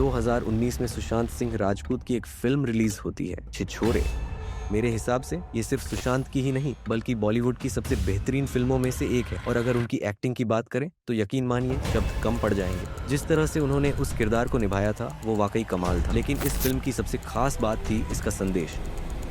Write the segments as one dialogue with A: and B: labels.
A: 2019 में सुशांत सिंह राजपूत की एक फिल्म रिलीज होती है, छिछोरे। मेरे हिसाब से ये सिर्फ सुशांत की ही नहीं बल्कि बॉलीवुड की सबसे बेहतरीन फिल्मों में से एक है। और अगर उनकी एक्टिंग की बात करें तो यकीन मानिए शब्द कम पड़ जाएंगे। जिस तरह से उन्होंने उस किरदार को निभाया था वो वाकई कमाल था। लेकिन इस फिल्म की सबसे खास बात थी इसका संदेश,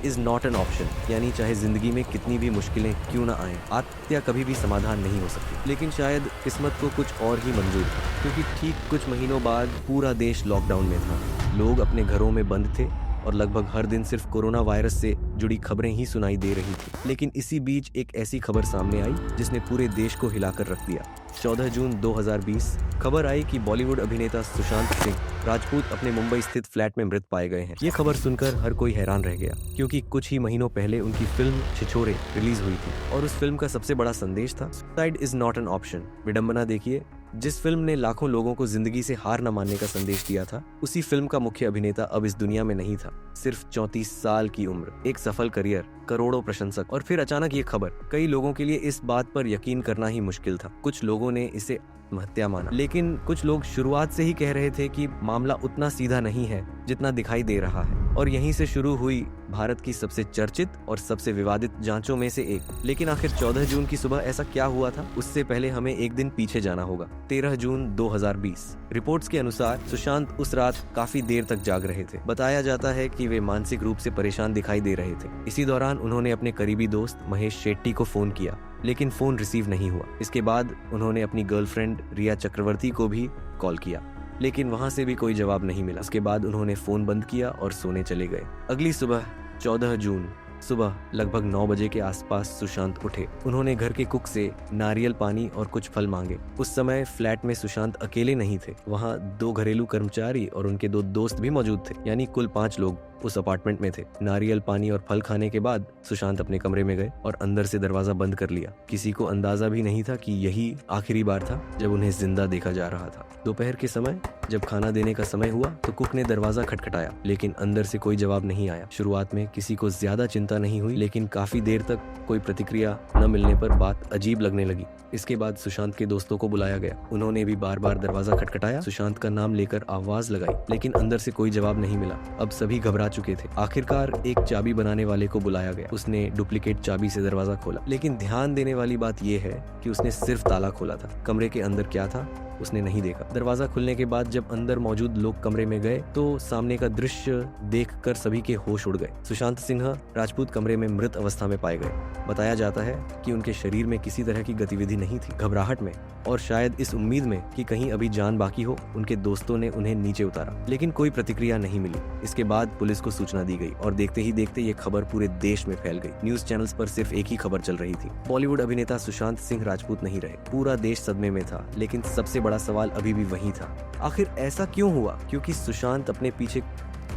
A: इज नॉट एन ऑप्शन। यानी चाहे जिंदगी में कितनी भी मुश्किलें क्यों ना आए, आत्महत्या कभी भी समाधान नहीं हो सकती। लेकिन शायद किस्मत को कुछ और ही मंजूर था, क्योंकि ठीक कुछ महीनों बाद पूरा देश लॉकडाउन में था। लोग अपने घरों में बंद थे और लगभग हर दिन सिर्फ कोरोना वायरस से जुड़ी खबरें ही सुनाई दे रही थी। लेकिन इसी बीच एक ऐसी खबर सामने आई जिसने पूरे देश को हिलाकर रख दिया। 14 जून 2020 खबर आई कि बॉलीवुड अभिनेता सुशांत सिंह राजपूत अपने मुंबई स्थित फ्लैट में मृत पाए गए हैं। ये खबर सुनकर हर कोई हैरान रह गया, क्योंकि कुछ ही महीनों पहले उनकी फिल्म छिछोरे रिलीज हुई थी और उस फिल्म का सबसे बड़ा संदेश था, suicide is not an option. विडंबना देखिए, जिस फिल्म ने लाखों लोगों को जिंदगी से हार न मानने का संदेश दिया था, उसी फिल्म का मुख्य अभिनेता अब इस दुनिया में नहीं था। सिर्फ 34 साल की उम्र, एक सफल करियर, करोड़ों प्रशंसक और फिर अचानक ये खबर। कई लोगों के लिए इस बात पर यकीन करना ही मुश्किल था। कुछ लोगों ने इसे आत्महत्या माना, लेकिन कुछ लोग शुरुआत से ही कह रहे थे कि मामला उतना सीधा नहीं है जितना दिखाई दे रहा है। और यहीं से शुरू हुई भारत की सबसे चर्चित और सबसे विवादित जांचों में से एक। लेकिन आखिर 14 जून की सुबह ऐसा क्या हुआ था, उससे पहले हमें एक दिन पीछे जाना होगा। 13 जून 2020 रिपोर्ट्स के अनुसार सुशांत उस रात काफी देर तक जाग रहे थे। बताया जाता है कि वे मानसिक रूप से परेशान दिखाई दे रहे थे। इसी दौरान उन्होंने अपने करीबी दोस्त महेश शेट्टी को फोन किया, लेकिन फोन रिसीव नहीं हुआ। इसके बाद उन्होंने अपनी गर्लफ्रेंड रिया चक्रवर्ती को भी कॉल किया, लेकिन वहां से भी कोई जवाब नहीं मिला। उसके बाद उन्होंने फोन बंद किया और सोने चले गए। अगली सुबह 14 जून सुबह लगभग 9 बजे के आसपास सुशांत उठे। उन्होंने घर के कुक से नारियल पानी और कुछ फल मांगे। उस समय फ्लैट में सुशांत अकेले नहीं थे, वहां 2 घरेलू कर्मचारी और उनके 2 दोस्त भी मौजूद थे, यानी कुल 5 लोग उस अपार्टमेंट में थे। नारियल पानी और फल खाने के बाद सुशांत अपने कमरे में गए और अंदर से दरवाजा बंद कर लिया। किसी को अंदाजा भी नहीं था कि यही आखिरी बार था जब उन्हें जिंदा देखा जा रहा था। दोपहर के समय जब खाना देने का समय हुआ तो कुक ने दरवाजा खटखटाया, लेकिन अंदर से कोई जवाब नहीं आया। शुरुआत में किसी को ज्यादा चिंता नहीं हुई, लेकिन काफी देर तक कोई प्रतिक्रिया न मिलने पर बात अजीब लगने लगी। इसके बाद सुशांत के दोस्तों को बुलाया गया। उन्होंने भी बार बार दरवाजा खटखटाया, सुशांत का नाम लेकर आवाज लगाई, लेकिन अंदर से कोई जवाब नहीं मिला। अब सभी घबरा चुके थे। आखिरकार एक चाबी बनाने वाले को बुलाया गया। उसने डुप्लीकेट चाबी से दरवाजा खोला, लेकिन ध्यान देने वाली बात यह है कि उसने सिर्फ ताला खोला था। कमरे के अंदर क्या था उसने नहीं देखा। दरवाजा खुलने के बाद जब अंदर मौजूद लोग कमरे में गए तो सामने का दृश्य देखकर सभी के होश उड़ गए। सुशांत सिंह राजपूत कमरे में मृत अवस्था में पाए गए। बताया जाता है कि उनके शरीर में किसी तरह की गतिविधि नहीं थी। घबराहट में और शायद इस उम्मीद में कि कहीं अभी जान बाकी हो, उनके दोस्तों ने उन्हें नीचे उतारा, लेकिन कोई प्रतिक्रिया नहीं मिली। इसके बाद पुलिस को सूचना दी गई और देखते ही देखते ये खबर पूरे देश में फैल गई। न्यूज चैनल्स पर सिर्फ एक ही खबर चल रही थी, बॉलीवुड अभिनेता सुशांत सिंह राजपूत नहीं रहे। पूरा देश सदमे में था, लेकिन सबसे बड़ा सवाल अभी भी वही था, आखिर ऐसा क्यों हुआ? क्योंकि सुशांत अपने पीछे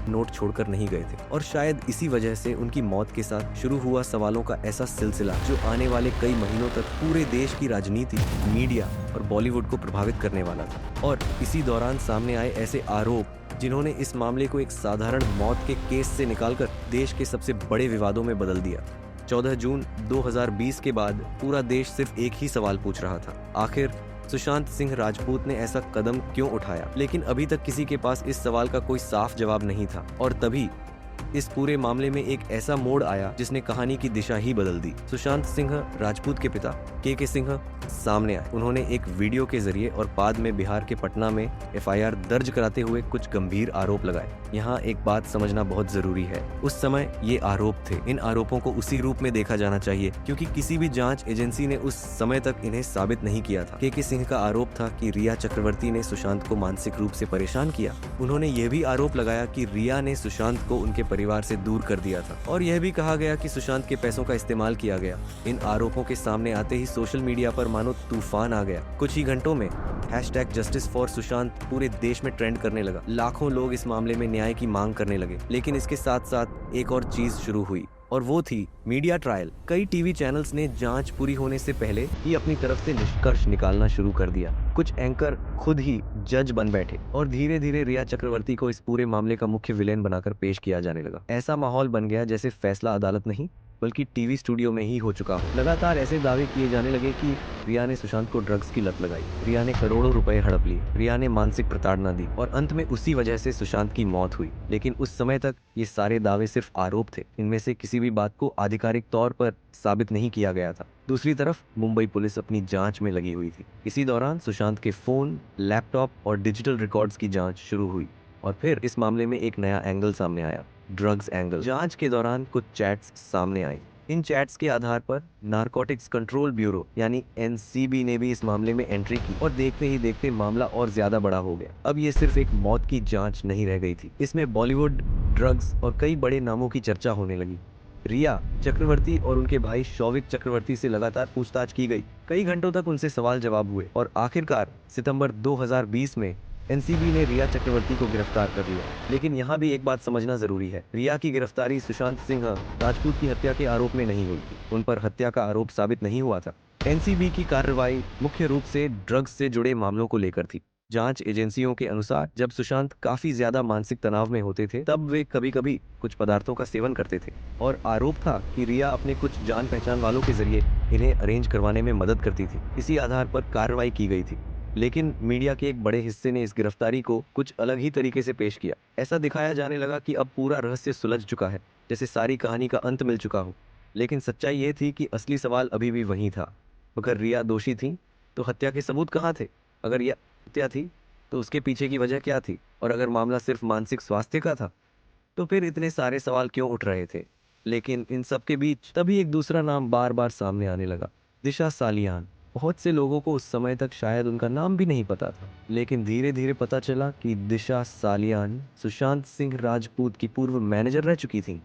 A: नोट छोड़कर नहीं गए थे, और शायद इसी वजह से उनकी मौत के साथ शुरू हुआ सवालों का ऐसा सिलसिला जो आने वाले कई महीनों तक पूरे देश की राजनीति, मीडिया और बॉलीवुड को प्रभावित करने वाला था। और इसी दौरान सामने आए ऐसे आरोप जिन्होंने इस मामले को एक साधारण मौत के केस से निकालकर देश के सबसे बड़े विवादों में बदल दिया। 14 जून 2020 के बाद पूरा देश सिर्फ एक ही सवाल पूछ रहा था, आखिर सुशांत सिंह राजपूत ने ऐसा कदम क्यों उठाया? लेकिन अभी तक किसी के पास इस सवाल का कोई साफ जवाब नहीं था। और तभी इस पूरे मामले में एक ऐसा मोड़ आया जिसने कहानी की दिशा ही बदल दी। सुशांत सिंह राजपूत के पिता के सिंह सामने आए। उन्होंने एक वीडियो के जरिए और बाद में बिहार के पटना में एफआईआर दर्ज कराते हुए कुछ गंभीर आरोप लगाए। यहाँ एक बात समझना बहुत जरूरी है, उस समय ये आरोप थे। इन आरोपों को उसी रूप में देखा जाना चाहिए, क्योंकि किसी भी जांच एजेंसी ने उस समय तक इन्हें साबित नहीं किया था। के सिंह का आरोप था कि रिया चक्रवर्ती ने सुशांत को मानसिक रूप से परेशान किया। उन्होंने ये भी आरोप लगाया कि रिया ने सुशांत को उनके परिवार से दूर कर दिया था, और यह भी कहा गया कि सुशांत के पैसों का इस्तेमाल किया गया। इन आरोपों के सामने आते ही सोशल मीडिया पर मानो तूफान आ गया। कुछ ही घंटों में #जस्टिस फॉर सुशांत पूरे देश में ट्रेंड करने लगा। लाखों लोग इस मामले में न्याय की मांग करने लगे। लेकिन इसके साथ साथ एक और चीज शुरू हुई, और वो थी मीडिया ट्रायल। कई टीवी चैनल्स ने जांच पूरी होने से पहले ही अपनी तरफ से निष्कर्ष निकालना शुरू कर दिया। कुछ एंकर खुद ही जज बन बैठे और धीरे धीरे रिया चक्रवर्ती को इस पूरे मामले का मुख्य विलेन बनाकर पेश किया जाने लगा। ऐसा माहौल बन गया जैसे फैसला अदालत नहीं बल्कि टीवी स्टूडियो में ही हो चुका हो। लगातार ऐसे दावे किए जाने लगे कि रिया ने सुशांत को ड्रग्स की लत लगाई, रिया ने करोड़ों रुपए हड़प लिए, रिया ने मानसिक प्रताड़ना दी और अंत में उसी वजह से सुशांत की मौत हुई। लेकिन उस समय तक ये सारे दावे सिर्फ आरोप थे, इनमें से किसी भी बात को आधिकारिक तौर पर साबित नहीं किया गया था। दूसरी तरफ मुंबई पुलिस अपनी जांच में लगी हुई थी। इसी दौरान सुशांत के फोन, लैपटॉप और डिजिटल रिकॉर्ड्स की जांच शुरू हुई और फिर इस मामले में एक नया एंगल सामने आया, ड्रग्स एंगल। जांच के दौरान कुछ चैट्स सामने आए। इन चैट्स के आधार पर नारकोटिक्स कंट्रोल ब्यूरो यानी एनसीबी ने भी इस मामले में एंट्री की और देखते ही देखते मामला और ज्यादा बड़ा हो गया। अब ये सिर्फ एक मौत की जांच नहीं रह गई थी, इसमें बॉलीवुड, ड्रग्स और कई बड़े नामों की चर्चा होने लगी। रिया चक्रवर्ती और उनके भाई शौविक चक्रवर्ती से लगातार पूछताछ की गई। कई घंटों तक उनसे सवाल जवाब हुए और आखिरकार सितंबर 2020 में एनसीबी ने रिया चक्रवर्ती को गिरफ्तार कर लिया। लेकिन यहाँ भी एक बात समझना जरूरी है, रिया की गिरफ्तारी सुशांत सिंह राजपूत की हत्या के आरोप में नहीं हुई थी। उन पर हत्या का आरोप साबित नहीं हुआ था। एनसीबी की कार्रवाई मुख्य रूप से ड्रग्स से जुड़े मामलों को लेकर थी। जांच एजेंसियों के अनुसार जब सुशांत काफी ज्यादा मानसिक तनाव में होते थे तब वे कभी कभी कुछ पदार्थों का सेवन करते थे और आरोप था कि रिया अपने कुछ जान पहचान वालों के जरिए इन्हें अरेंज करवाने में मदद करती थी। इसी आधार पर कार्रवाई की गई थी। लेकिन मीडिया के एक बड़े हिस्से ने इस गिरफ्तारी को कुछ अलग ही तरीके से पेश किया। ऐसा दिखाया जाने लगा कि अब पूरा रहस्य सुलझ चुका है, जैसे सारी कहानी का अंत मिल चुका हो। लेकिन सच्चाई ये थी कि असली सवाल अभी भी वही था। अगर रिया दोषी थी तो हत्या के सबूत कहाँ थे? अगर यह हत्या थी तो उसके पीछे की वजह क्या थी? और अगर मामला सिर्फ मानसिक स्वास्थ्य का था तो फिर इतने सारे सवाल क्यों उठ रहे थे? लेकिन इन सब के बीच तभी एक दूसरा नाम बार बार सामने आने लगा, दिशा सालियान। बहुत से लोगों को उस समय तक शायद उनका नाम भी नहीं पता था, लेकिन धीरे धीरे पता चला कि दिशा सालियान सुशांत सिंह राजपूत की पूर्व मैनेजर रह चुकी थी।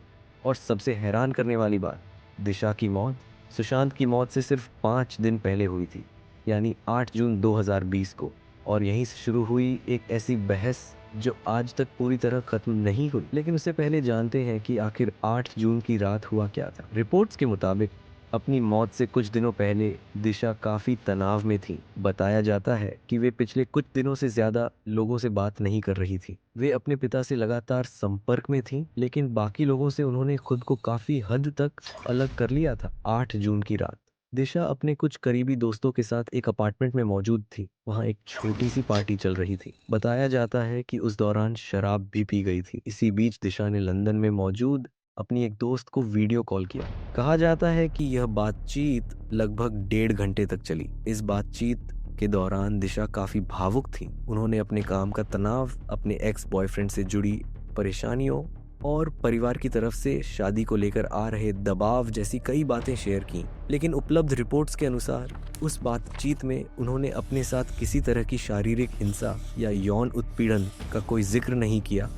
A: और सबसे हैरान करने वाली बात, दिशा की मौत सुशांत की मौत से सिर्फ 5 दिन पहले हुई थी, यानी 8 जून 2020 को। और यहीं से शुरू हुई एक ऐसी बहस जो आज तक पूरी तरह खत्म नहीं हुई। लेकिन उससे पहले जानते हैं कि आखिर 8 जून की रात हुआ क्या था। रिपोर्ट्स के मुताबिक अपनी मौत से कुछ दिनों पहले दिशा काफी तनाव में थी। बताया जाता है कि वे पिछले कुछ दिनों से ज्यादा लोगों से बात नहीं कर रही थी। वे अपने पिता से लगातार संपर्क में थी, लेकिन बाकी लोगों से उन्होंने खुद को काफी हद तक अलग कर लिया था। 8 जून की रात दिशा अपने कुछ करीबी दोस्तों के साथ एक अपार्टमेंट में मौजूद थी। वहां एक छोटी सी पार्टी चल रही थी। बताया जाता है कि उस दौरान शराब भी पी गई थी। इसी बीच दिशा ने लंदन में मौजूद अपनी एक दोस्त को वीडियो कॉल किया। कहा जाता है कि यह बातचीत लगभग 1.5 घंटे तक चली। इस बातचीत के दौरान दिशा काफी भावुक थी। उन्होंने अपने काम का तनाव, अपने एक्स बॉयफ्रेंड से जुड़ी परेशानियों और परिवार की तरफ से शादी को लेकर आ रहे दबाव जैसी कई बातें शेयर की। लेकिन उपलब्ध रिपोर्ट्स के अनुसार उस बातचीत में उन्होंने अपने साथ किसी तरह की शारीरिक हिंसा या यौन उत्पीड़न का कोई जिक्र नहीं किया।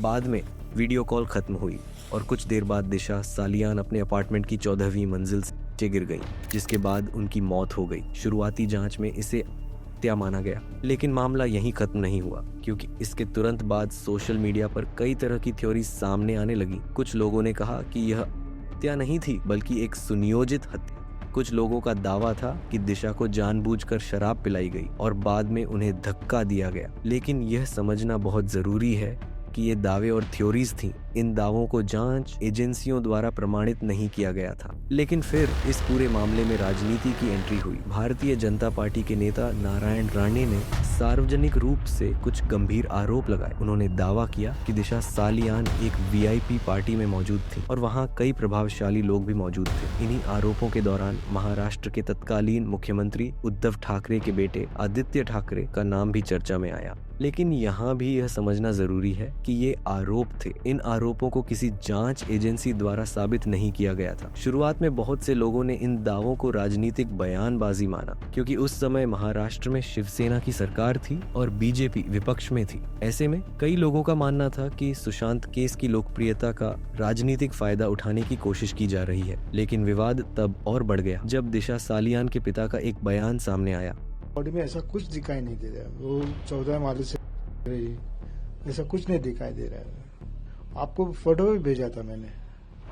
A: बाद में वीडियो कॉल खत्म हुई और कुछ देर बाद दिशा सालियान अपने अपार्टमेंट की 14वीं मंजिल से गिर गई, जिसके बाद उनकी मौत हो गई। शुरुआती जांच में इसे हत्या माना गया, लेकिन मामला यहीं खत्म नहीं हुआ, क्योंकि इसके तुरंत बाद सोशल मीडिया पर कई तरह की थ्योरी सामने आने लगी। कुछ लोगों ने कहा कि यह हत्या नहीं थी बल्कि एक सुनियोजित हत्या। कुछ लोगों का दावा था कि दिशा को जानबूझकर शराब पिलाई गई और बाद में उन्हें धक्का दिया गया। लेकिन यह समझना बहुत जरूरी है कि ये दावे और थ्योरीज थी। इन दावों को जांच एजेंसियों द्वारा प्रमाणित नहीं किया गया था। लेकिन फिर इस पूरे मामले में राजनीति की एंट्री हुई। भारतीय जनता पार्टी के नेता नारायण राणे ने सार्वजनिक रूप से कुछ गंभीर आरोप लगाए। उन्होंने दावा किया कि दिशा सालियान एक वीआईपी पार्टी में मौजूद थी और वहां कई प्रभावशाली लोग भी मौजूद थे। इन्हीं आरोपों के दौरान महाराष्ट्र के तत्कालीन मुख्यमंत्री उद्धव ठाकरे के बेटे आदित्य ठाकरे का नाम भी चर्चा में आया। लेकिन यहाँ भी यह समझना जरूरी है कि ये आरोप थे। इन आरोपों को किसी जांच एजेंसी द्वारा साबित नहीं किया गया था। शुरुआत में बहुत से लोगों ने इन दावों को राजनीतिक बयानबाजी माना, क्योंकि उस समय महाराष्ट्र में शिवसेना की सरकार थी और बीजेपी विपक्ष में थी। ऐसे में कई लोगों का मानना था कि सुशांत केस की लोकप्रियता का राजनीतिक फायदा उठाने की कोशिश की जा रही है। लेकिन विवाद तब और बढ़ गया जब दिशा सालियान के पिता का एक बयान सामने आया।
B: बॉडी में ऐसा कुछ दिखाई नहीं दे रहा है। वो 14 माले से रही, ऐसा कुछ नहीं दिखाई दे रहा है। आपको फोटो भी भेजा था मैंने,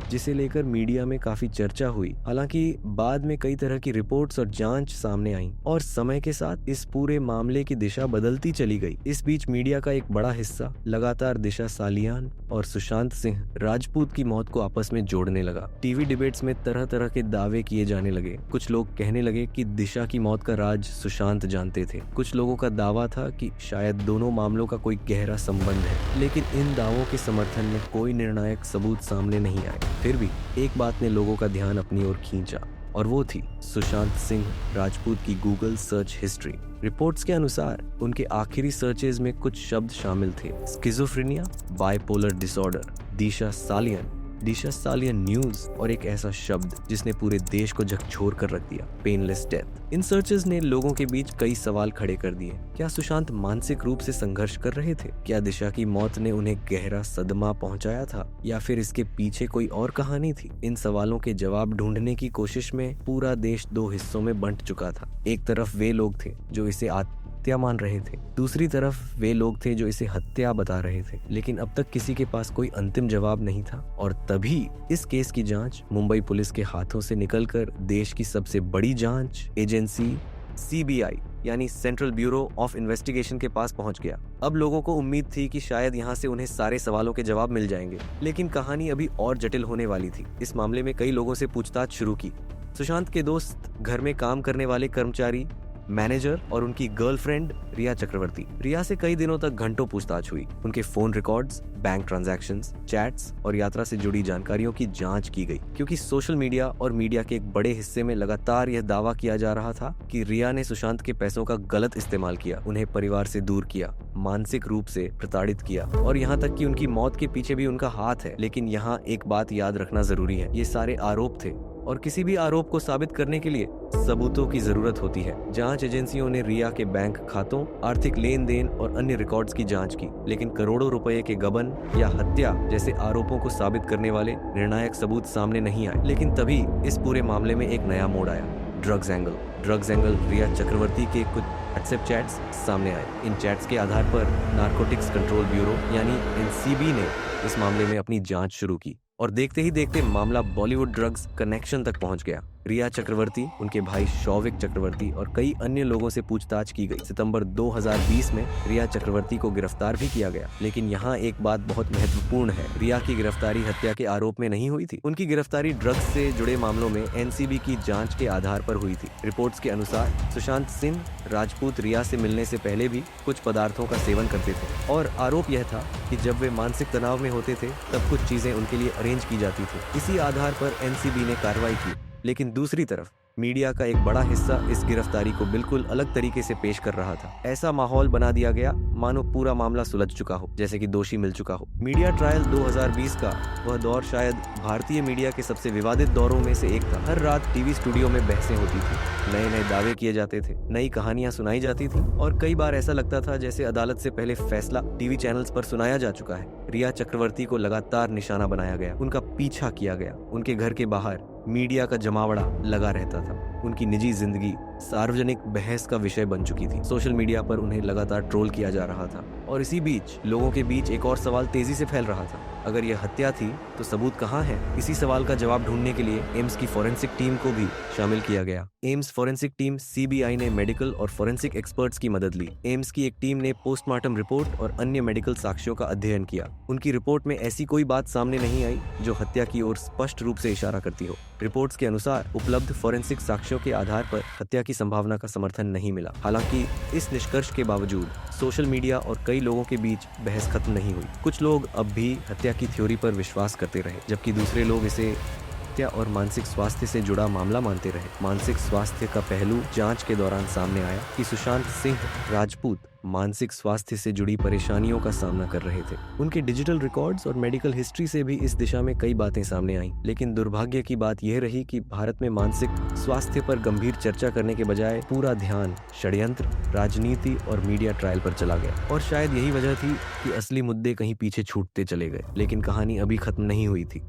A: जिसे लेकर मीडिया में काफी चर्चा हुई। हालांकि बाद में कई तरह की रिपोर्ट्स और जांच सामने आई और समय के साथ इस पूरे मामले की दिशा बदलती चली गई। इस बीच मीडिया का एक बड़ा हिस्सा लगातार दिशा सालियान और सुशांत सिंह राजपूत की मौत को आपस में जोड़ने लगा। टीवी डिबेट्स में तरह तरह के दावे किए जाने लगे। कुछ लोग कहने लगे कि दिशा की मौत का राज सुशांत जानते थे। कुछ लोगों का दावा था कि शायद दोनों मामलों का कोई गहरा संबंध है, लेकिन इन दावों के समर्थन में कोई निर्णायक सबूत सामने नहीं आए। फिर भी एक बात ने लोगों का ध्यान अपनी ओर खींचा और वो थी सुशांत सिंह राजपूत की गूगल सर्च हिस्ट्री। रिपोर्ट्स के अनुसार उनके आखिरी सर्चेज में कुछ शब्द शामिल थे: स्किज़ोफ्रेनिया, बाइपोलर डिसऑर्डर, दिशा सालियन न्यूज और एक ऐसा शब्द जिसने पूरे देश को झकझोर कर रख दिया, पेनलेस डेथ। इन सर्चेज ने लोगों के बीच कई सवाल खड़े कर दिए। क्या सुशांत मानसिक रूप से संघर्ष कर रहे थे? क्या दिशा की मौत ने उन्हें गहरा सदमा पहुंचाया था, या फिर इसके पीछे कोई और कहानी थी? इन सवालों के जवाब ढूंढने की कोशिश में पूरा देश दो हिस्सों में बंट चुका था। एक तरफ वे लोग थे जो इसे हत्या मान रहे थे, दूसरी तरफ वे लोग थे जो इसे हत्या बता रहे थे। लेकिन अब तक किसी के पास कोई अंतिम जवाब नहीं था और तभी इस केस की जांच मुंबई पुलिस के हाथों से निकलकर देश की सबसे बड़ी जांच एजेंसी CBI यानी सेंट्रल ब्यूरो ऑफ इन्वेस्टिगेशन के पास पहुंच गया। अब लोगों को उम्मीद थी कि शायद यहां से उन्हें सारे सवालों के जवाब मिल जाएंगे, लेकिन कहानी अभी और जटिल होने वाली थी। इस मामले में कई लोगों से पूछताछ शुरू की। सुशांत के दोस्त, घर में काम करने वाले कर्मचारी, मैनेजर और उनकी गर्लफ्रेंड रिया चक्रवर्ती। रिया से कई दिनों तक घंटों पूछताछ हुई। उनके phone records, bank transactions, chats और यात्रा से जुड़ी जानकारियों की जांच की गई, क्योंकि सोशल मीडिया और मीडिया के एक बड़े हिस्से में लगातार यह दावा किया जा रहा था कि रिया ने सुशांत के पैसों का गलत इस्तेमाल किया, उन्हें परिवार से दूर किया, मानसिक रूप से प्रताड़ित किया और यहाँ तक कि उनकी मौत के पीछे भी उनका हाथ है। लेकिन यहाँ एक बात याद रखना जरूरी है, ये सारे आरोप थे और किसी भी आरोप को साबित करने के लिए सबूतों की जरूरत होती है। जांच एजेंसियों ने रिया के बैंक खातों, आर्थिक लेन देन और अन्य रिकॉर्ड्स की जांच की, लेकिन करोड़ों रुपए के गबन या हत्या जैसे आरोपों को साबित करने वाले निर्णायक सबूत सामने नहीं आए। लेकिन तभी इस पूरे मामले में एक नया मोड़ आया, ड्रग्स एंगल। रिया चक्रवर्ती के कुछ व्हाट्सएप चैट्स सामने आए। इन चैट्स के आधार पर नारकोटिक्स कंट्रोल ब्यूरो यानी NCB ने इस मामले में अपनी जांच शुरू की और देखते ही देखते मामला बॉलीवुड ड्रग्स कनेक्शन तक पहुंच गया। रिया चक्रवर्ती, उनके भाई शौविक चक्रवर्ती और कई अन्य लोगों से पूछताछ की गई। सितंबर 2020 में रिया चक्रवर्ती को गिरफ्तार भी किया गया। लेकिन यहाँ एक बात बहुत महत्वपूर्ण है, रिया की गिरफ्तारी हत्या के आरोप में नहीं हुई थी। उनकी गिरफ्तारी ड्रग्स से जुड़े मामलों में NCB की जांच के आधार पर हुई थी। रिपोर्ट्स के अनुसार सुशांत सिंह राजपूत रिया से मिलने से पहले भी कुछ पदार्थों का सेवन करते थे और आरोप यह था कि जब वे मानसिक तनाव में होते थे तब कुछ चीजें उनके लिए अरेंज की जाती थी। इसी आधार पर NCB ने कार्रवाई की। लेकिन दूसरी तरफ मीडिया का एक बड़ा हिस्सा इस गिरफ्तारी को बिल्कुल अलग तरीके से पेश कर रहा था। ऐसा माहौल बना दिया गया मानो पूरा मामला सुलझ चुका हो, जैसे कि दोषी मिल चुका हो। मीडिया ट्रायल 2020 का वह दौर शायद भारतीय मीडिया के सबसे विवादित दौरों में से एक था। हर रात टीवी स्टूडियो में बहसें होती थी, नए नए दावे किए जाते थे, नई कहानियां सुनाई जाती थी और कई बार ऐसा लगता था जैसे अदालत से पहले फैसला टीवी चैनल्स पर सुनाया जा चुका है। रिया चक्रवर्ती को लगातार निशाना बनाया गया, उनका पीछा किया गया। उनके घर के बाहर मीडिया का जमावड़ा लगा रहता था। उनकी निजी जिंदगी सार्वजनिक बहस का विषय बन चुकी थी। सोशल मीडिया पर उन्हें लगातार ट्रोल किया जा रहा था और इसी बीच लोगों के बीच एक और सवाल तेजी से फैल रहा था, अगर यह हत्या थी तो सबूत कहाँ है? इसी सवाल का जवाब ढूंढने के लिए एम्स की फोरेंसिक टीम को भी शामिल किया गया। एम्स फोरेंसिक टीम CBI ने मेडिकल और फोरेंसिक एक्सपर्ट्स की मदद ली। एम्स की एक टीम ने पोस्टमार्टम रिपोर्ट और अन्य मेडिकल साक्ष्यों का अध्ययन किया। उनकी रिपोर्ट में ऐसी कोई बात सामने नहीं आई जो हत्या की ओर स्पष्ट रूप से इशारा करती हो। रिपोर्ट्स के अनुसार उपलब्ध फोरेंसिक साक्ष्यों के आधार पर हत्या की संभावना का समर्थन नहीं मिला। हालांकि इस निष्कर्ष के बावजूद सोशल मीडिया और कई लोगों के बीच बहस खत्म नहीं हुई। कुछ लोग अब भी हत्या की थ्योरी पर विश्वास करते रहे, जबकि दूसरे लोग इसे हत्या और मानसिक स्वास्थ्य से जुड़ा मामला मानते रहे। मानसिक स्वास्थ्य का पहलू जांच के दौरान सामने आया कि सुशांत सिंह राजपूत मानसिक स्वास्थ्य से जुड़ी परेशानियों का सामना कर रहे थे। उनके डिजिटल रिकॉर्ड्स और मेडिकल हिस्ट्री से भी इस दिशा में कई बातें सामने आईं। लेकिन दुर्भाग्य की बात यह रही कि भारत में मानसिक स्वास्थ्य पर गंभीर चर्चा करने के बजाय पूरा ध्यान षड्यंत्र, राजनीति और मीडिया ट्रायल पर चला गया। और शायद यही वजह थी कि असली मुद्दे कहीं पीछे छूटते चले गए। लेकिन कहानी अभी खत्म नहीं हुई थी।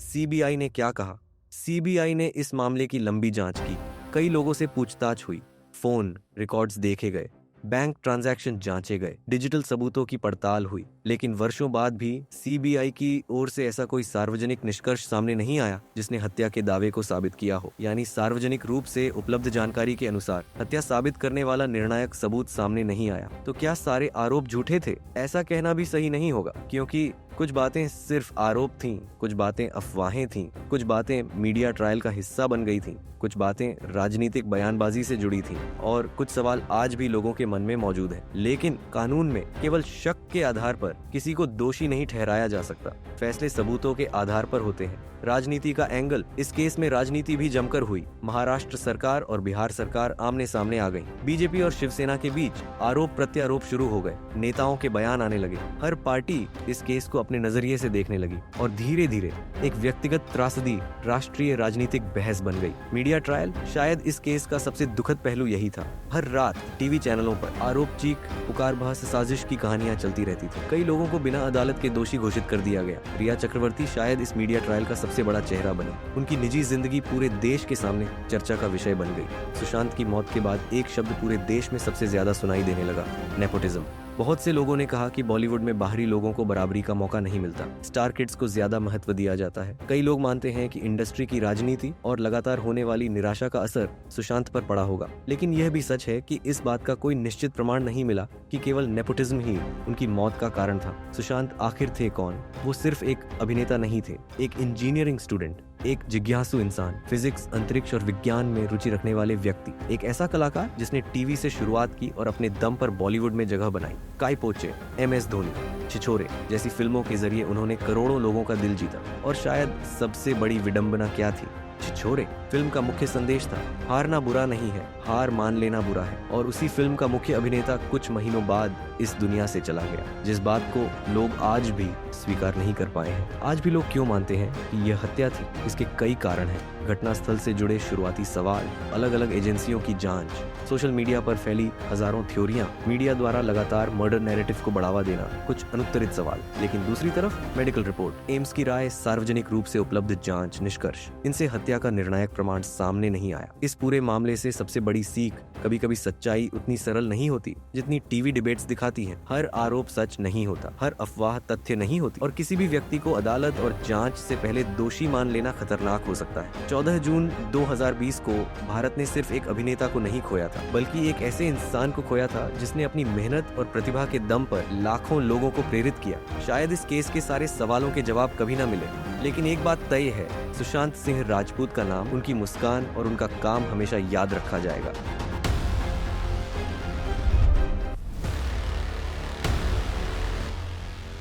A: CBI ने क्या कहा? CBI ने इस मामले की लंबी जांच की, कई लोगों से पूछताछ हुई, फोन रिकॉर्ड्स देखे गए, बैंक ट्रांजैक्शन जांचे गए, डिजिटल सबूतों की पड़ताल हुई, लेकिन वर्षों बाद भी सीबीआई की ओर से ऐसा कोई सार्वजनिक निष्कर्ष सामने नहीं आया जिसने हत्या के दावे को साबित किया हो। यानी सार्वजनिक रूप से उपलब्ध जानकारी के अनुसार हत्या साबित करने वाला निर्णायक सबूत सामने नहीं आया। तो क्या सारे आरोप झूठे थे? ऐसा कहना भी सही नहीं होगा, क्योंकि कुछ बातें सिर्फ आरोप थीं, कुछ बातें अफवाहें थीं, कुछ बातें मीडिया ट्रायल का हिस्सा बन गई थीं, कुछ बातें राजनीतिक बयानबाजी से जुड़ी थीं और कुछ सवाल आज भी लोगों के मन में मौजूद हैं। लेकिन कानून में केवल शक के आधार पर किसी को दोषी नहीं ठहराया जा सकता। फैसले सबूतों के आधार पर होते हैं। राजनीति का एंगल, इस केस में राजनीति भी जमकर हुई। महाराष्ट्र सरकार और बिहार सरकार आमने सामने आ गई। बीजेपी और शिवसेना के बीच आरोप प्रत्यारोप शुरू हो गए। नेताओं के बयान आने लगे। हर पार्टी इस केस को अपने नजरिए से देखने लगी और धीरे धीरे एक व्यक्तिगत त्रासदी राष्ट्रीय राजनीतिक बहस बन गई। मीडिया ट्रायल शायद इस केस का सबसे दुखद पहलू यही था। हर रात टीवी चैनलों पर आरोप, चीख, पुकार, बहस, साजिश की कहानियां चलती रहती थी। कई लोगों को बिना अदालत के दोषी घोषित कर दिया गया। रिया चक्रवर्ती शायद इस मीडिया ट्रायल का सबसे बड़ा चेहरा बनी। उनकी निजी जिंदगी पूरे देश के सामने चर्चा का विषय बन गई। सुशांत की मौत के बाद एक शब्द पूरे देश में सबसे ज्यादा सुनाई देने लगा, नेपोटिज्म। बहुत से लोगों ने कहा कि बॉलीवुड में बाहरी लोगों को बराबरी का मौका नहीं मिलता, स्टार किड्स को ज्यादा महत्व दिया जाता है। कई लोग मानते हैं कि इंडस्ट्री की राजनीति और लगातार होने वाली निराशा का असर सुशांत पर पड़ा होगा। लेकिन यह भी सच है कि इस बात का कोई निश्चित प्रमाण नहीं मिला कि केवल नेपोटिज्म ही उनकी मौत का कारण था। सुशांत आखिर थे कौन? वो सिर्फ एक अभिनेता नहीं थे, एक इंजीनियरिंग स्टूडेंट, एक जिज्ञासु इंसान, फिजिक्स, अंतरिक्ष और विज्ञान में रुचि रखने वाले व्यक्ति, एक ऐसा कलाकार जिसने टीवी से शुरुआत की और अपने दम पर बॉलीवुड में जगह बनाई। काई पोचे, MS धोनी, छिछोरे जैसी फिल्मों के जरिए उन्होंने करोड़ों लोगों का दिल जीता। और शायद सबसे बड़ी विडंबना क्या थी? छिछोरे फिल्म का मुख्य संदेश था, हारना बुरा नहीं है, हार मान लेना बुरा है। और उसी फिल्म का मुख्य अभिनेता कुछ महीनों बाद इस दुनिया से चला गया, जिस बात को लोग आज भी स्वीकार नहीं कर पाए हैं। आज भी लोग क्यों मानते हैं कि यह हत्या थी? इसके कई कारण हैं। घटनास्थल से जुड़े शुरुआती सवाल, अलग अलग एजेंसियों की जांच, सोशल मीडिया पर फैली हजारों थ्योरियां, मीडिया द्वारा लगातार मर्डर नैरेटिव को बढ़ावा देना, कुछ अनुत्तरित सवाल। लेकिन दूसरी तरफ मेडिकल रिपोर्ट, एम्स की राय, सार्वजनिक रूप से उपलब्ध जांच निष्कर्ष, इनसे हत्या का निर्णायक प्रमाण सामने नहीं आया। इस पूरे मामले से सबसे बड़ी सीख, कभी कभी सच्चाई उतनी सरल नहीं होती जितनी टीवी डिबेट्स दिखाती हैं। हर आरोप सच नहीं होता, हर अफवाह तथ्य नहीं होती, और किसी भी व्यक्ति को अदालत और जांच से पहले दोषी मान लेना खतरनाक हो सकता है। 14 जून 2020 को भारत ने सिर्फ एक अभिनेता को नहीं खोया था, बल्कि एक ऐसे इंसान को खोया था जिसने अपनी मेहनत और प्रतिभा के दम पर लाखों लोगों को प्रेरित किया। शायद इस केस के सारे सवालों के जवाब कभी ना मिले, लेकिन एक बात तय है, सुशांत सिंह राजपूत का नाम, उनकी मुस्कान और उनका काम हमेशा याद रखा जाएगा।